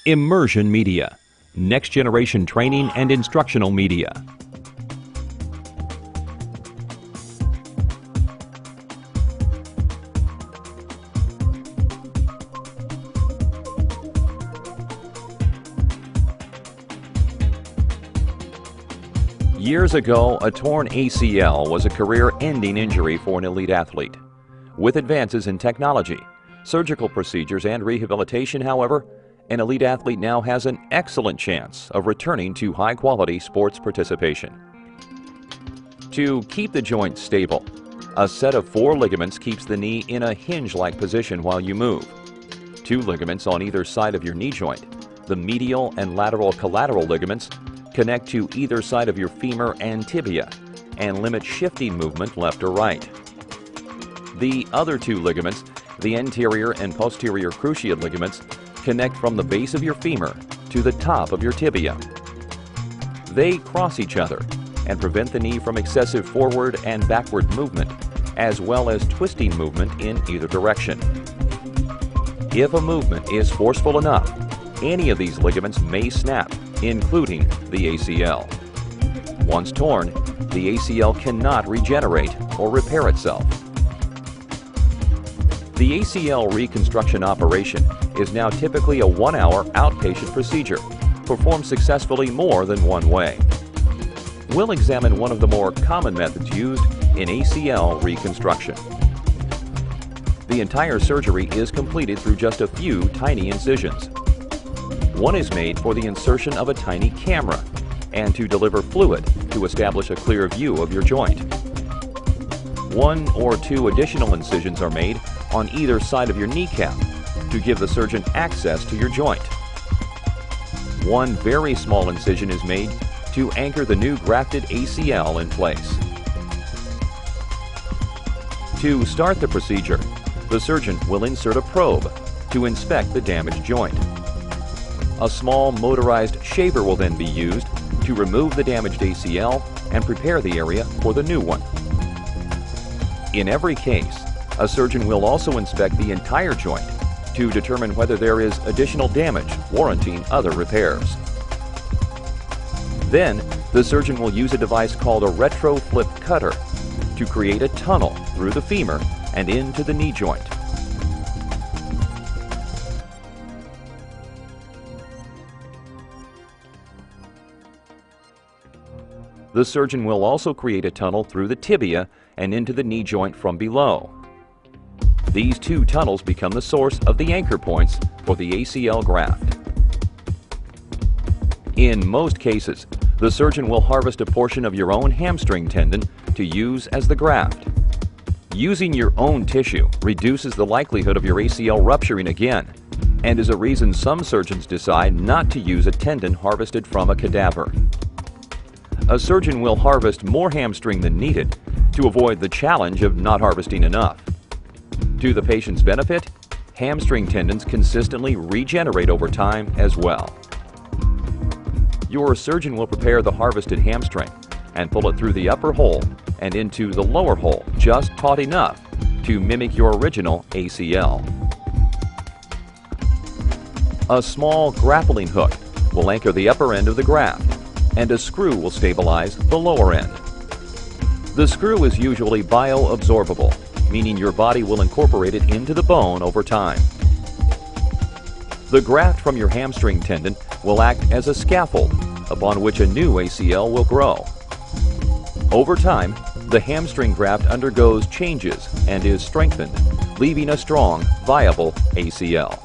Immersion media, next generation training and instructional media. Years ago, a torn ACL was a career-ending injury for an elite athlete. With advances in technology, surgical procedures, and rehabilitation, however, an elite athlete now has an excellent chance of returning to high-quality sports participation. To keep the joint stable, a set of 4 ligaments keeps the knee in a hinge-like position while you move. 2 ligaments on either side of your knee joint, the medial and lateral collateral ligaments, connect to either side of your femur and tibia and limit shifting movement left or right. The other 2 ligaments, the anterior and posterior cruciate ligaments, connect from the base of your femur to the top of your tibia. They cross each other and prevent the knee from excessive forward and backward movement, as well as twisting movement in either direction. If a movement is forceful enough, any of these ligaments may snap, including the ACL. Once torn, the ACL cannot regenerate or repair itself. The ACL reconstruction operation is now typically a 1-hour outpatient procedure, performed successfully more than one way. We'll examine one of the more common methods used in ACL reconstruction. The entire surgery is completed through just a few tiny incisions. One is made for the insertion of a tiny camera and to deliver fluid to establish a clear view of your joint. 1 or 2 additional incisions are made on either side of your kneecap to give the surgeon access to your joint. 1 very small incision is made to anchor the new grafted ACL in place. To start the procedure, the surgeon will insert a probe to inspect the damaged joint. A small motorized shaver will then be used to remove the damaged ACL and prepare the area for the new one. In every case, a surgeon will also inspect the entire joint to determine whether there is additional damage warranting other repairs. Then, the surgeon will use a device called a retro-flip cutter to create a tunnel through the femur and into the knee joint. The surgeon will also create a tunnel through the tibia and into the knee joint from below. These 2 tunnels become the source of the anchor points for the ACL graft. In most cases, the surgeon will harvest a portion of your own hamstring tendon to use as the graft. Using your own tissue reduces the likelihood of your ACL rupturing again, and is a reason some surgeons decide not to use a tendon harvested from a cadaver. A surgeon will harvest more hamstring than needed to avoid the challenge of not harvesting enough. To the patient's benefit, hamstring tendons consistently regenerate over time as well. Your surgeon will prepare the harvested hamstring and pull it through the upper hole and into the lower hole just taut enough to mimic your original ACL. A small grappling hook will anchor the upper end of the graft, and a screw will stabilize the lower end. The screw is usually bioabsorbable, meaning your body will incorporate it into the bone over time. The graft from your hamstring tendon will act as a scaffold upon which a new ACL will grow. Over time, the hamstring graft undergoes changes and is strengthened, leaving a strong, viable ACL.